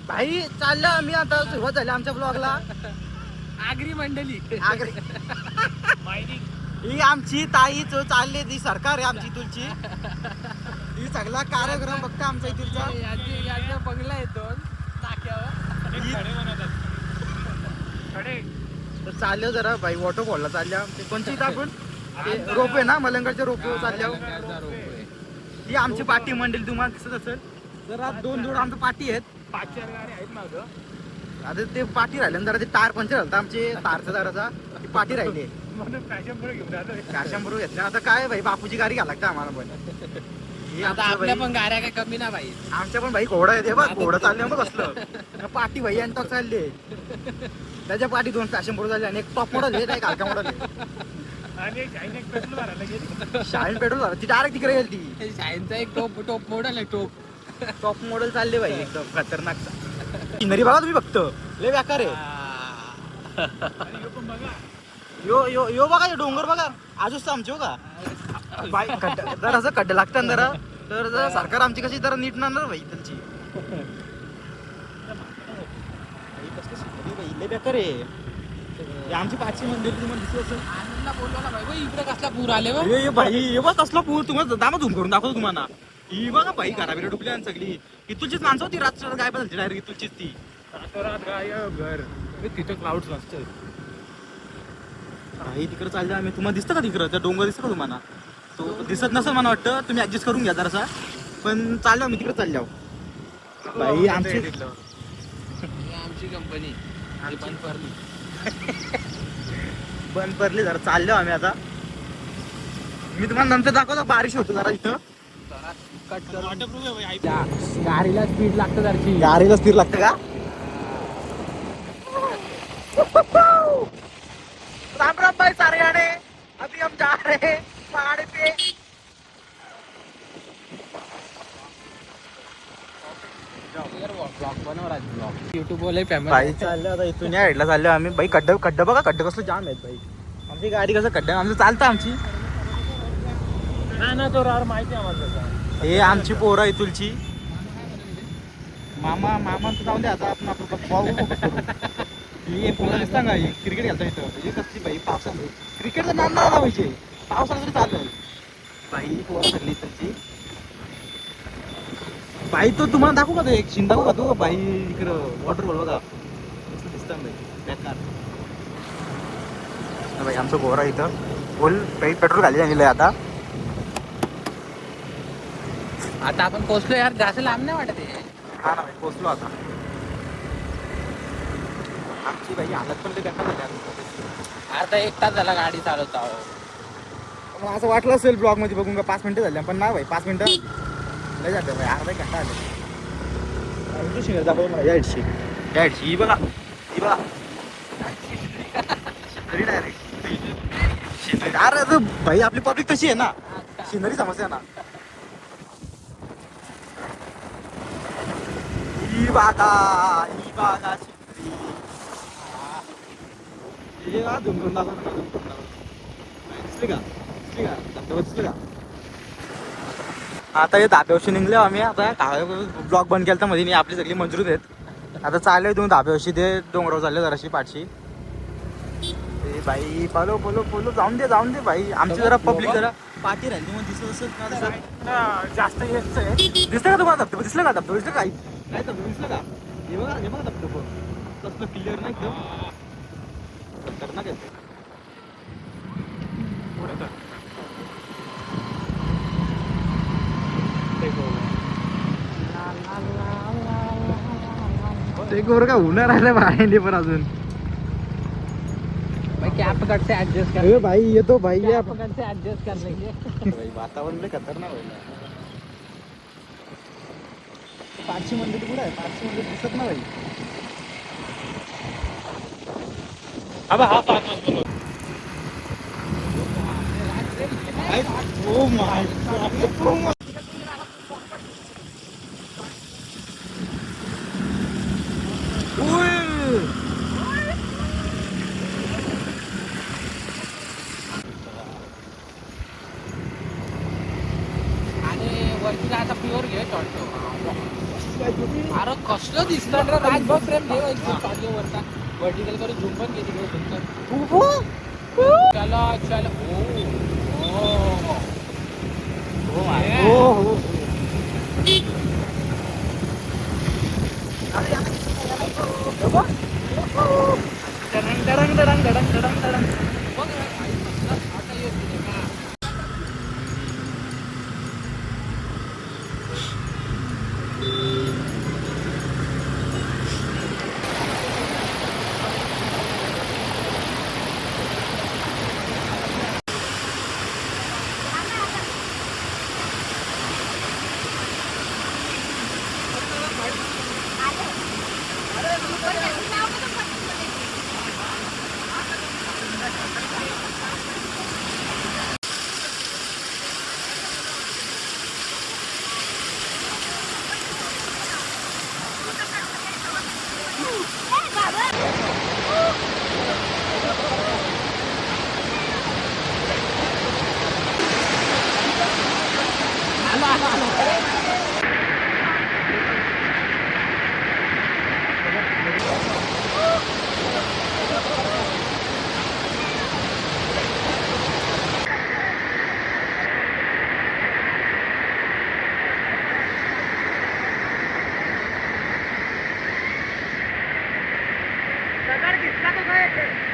भाई चाललं आम्ही आता सुरुवात झाली आमच्या ब्लॉगला. आगरी मंडळी आगरी ही आमची ताई जो चालली ती सरकार आहे आमची तुलची. ही सगळा कार्यक्रम बघता आमच्या इथलचा. याच्या बंगला आहे दोन तर चाललं जरा भाई वॉटरफॉलला चालल्या. ते कोणची इथं आपण ते रोपवे ना मलंगडच्या रोपवे चालल्या. ही आमची पाठी मंडळी तुम्हाला दिसत असेल. जरा दोन जोड आमच्या पाठी आहेत. 5-4 गाड्या आहेत मागं. आता ते पाठी राहिले जरा ते टायर पंचर झालं आमचे तारचा जराचा ती पाठी राहिली. म्हणून फॅशन प्रो घेऊन आलो. कॅशम बरोबर घेतल्या. आता काय भाई बापूची गाडी घ्या लागते आम्हाला पण. ही आता आमचं आपल्या भाई- पण गाड्या काय कमी ना भाई. आमच्या पण भाई घोडा येते बघ. घोडं चालले मग बसलं पाठी भाई यांचा चालले. त्याच्या पाठी 2 फॅशन प्रो झाले आणि एक टॉप मॉडेल आहे एक हलका मॉडेल आहे. आणि शाईन पेट्रोल भरायला गेली. शाईन पेट्रोल झालं ती डायरेक्ट तिकडे गेली ती. शाईनचा एक टॉप मॉडेल आहे टॉप. टॉप मॉडेल चालले भाई एकदम खतरनाक. सिनरी बघा तुम्ही फक्त लय बेकार आहे. यो यो यो बघा यो डोंगर बघा आजच आमचे हो का बाई खड्डा जर असं खड्डे लागतात जरा तर जरा सरकार आमची कशी जरा नीट नाही भाई त्यांची. लय बेकार आहे. ही आमची 500 मंदिर तुम्हाला दिसत असेल. आनंदला बोलवला भाई भाई इकडे कसला पूर आले बघ. हे भाई हे बघ कसला पूर तुम्हाला दामा झूम करून दाखवतो तुम्हाला. ही बघा भाई घराबिरा डुबली आणि सगळी इथूनचीच माणसं होती रात्र गायब झाली डायरेक्ट इथूनचीच ती. रात गायब घर तिथं क्लाउड्स नसतं. भाई तिकडे चाललं आम्ही. तुम्हाला दिसतं का तिकडं त्या डोंगर दिसतं का तुम्हाला. तो दिसत नसेल मला वाटतं. तुम्ही ऍडजस्ट करून घ्या जरासा. पण चाललो आम्ही तिकडे चाललो भाई. आमची आमची कंपनी बंद पडली. बंद पडली जरा चाललो आम्ही आता. मी तुम्हाला नंतर दाखवतो बारिश होतो जरा इथं. गाडीला स्पीड लागतं जरची. गाडीला स्थिर लागतं का. राम राम भाई सारे आने अभी हम जा रहे हैं पहाड़ पे. ब्लॉग बनव ब्लॉग युट्यूब वाले फेमस. भाई चाललं आता इथून या साईडला चाललो आम्ही. भाई खड्डा बघा खड्डे कसलं जाम आहेत भाई. आमची गाडी कसं खड्डा आमचं चालतं आमची. ना तो रार माहिती आहे आम्हाला. हे आमची पोरं इथुलची. मामा जाऊन द्या आता आपण हे पोरं दिसता का क्रिकेट खेळता इथं. हे कसली भाई पावसामध्ये क्रिकेटचं नाम नाही लावायचे. पावसाला तरी चाललं भाई. पोरं सगळी इथलची. भाई तो तुम्हाला दाखवू का तो एक शिंदा दाखवू का तो भाई इकडं वॉटरफॉल बघा कसं दिसतं भाई बेकार. भाई आमचं पोरं इथं फुल काही पेट्रोल खाली आणलेलं आहे आता. आता आपण पोहोचलो यार. जास्त लांब नाही वाटत आहे. हा ना भाई पोचलो आता. आमची भाई हालत पण ते बेकार झाली. अर्धा 1 तास झाला गाडी चालवत आहो. मला असं वाटलं असेल ब्लॉग मध्ये बघून का 5 मिनिटं झाले पण नाही भाई 5 मिनिटं लय जाते भाई. अर्धा 1 घंटा आले. शिंगर दाखव मला यायची ही बघा ही बघा शिंदरी डायरेक्ट शिंदरी. अरे भाई आपली पब्लिक तशी आहे ना. शिंदरी समस्या ना. ही बागा शिंदरी. हे बघा झुमकून दाखव दिसले का धबधबा दिसले का. आता हे धाब्यावरशी निघले आम्ही. आता ब्लॉग बंद केला तर मध्ये आपली सगळी मंजूर आहेत. आता चालले तुम्ही धाब्यावरशी ते डोंगरावर चालले जराशी पाठशी. भाई पोलो जाऊन दे भाई. आमची जरा पब्लिक जरा पाठी राहिली. तुम्हाला दिसत असेल ना जास्त येत आहे. दिसलं का तुम्हाला धबधबा. दिसलं का धबधबा. दिसलं काय धबधबा दिसलं का. हे बघा धबधबा कसलं क्लिअर नाही एकदम खतरनाक आहे. ते गोर का होणार राहिलं भाई पण अजून. भाई क्या पकड़ से एडजस्ट कर. भाई येतो भाई क्या पकड़ से एडजस्ट कर लेंगे. भाई वातावरण लय खतरनाक होईल. 500 मंदिर कुठं आहे. 500 मंदिर दिसत ना भाई. अब हा 5 ओ माय गॉड. आणि वरतीला आता प्युअर घे टॉल्टो. अरे कसलं दिसतं रे राजभाऊ प्रेम देवायचं पाठीवरचा वर्टिकल करून झूम पण घेते चला चला हो. डडंग डडंग डडंग डडंग डडंग डडंग. बघ रे, आई कसला आता येत तुझे का दगड दिसला का काय?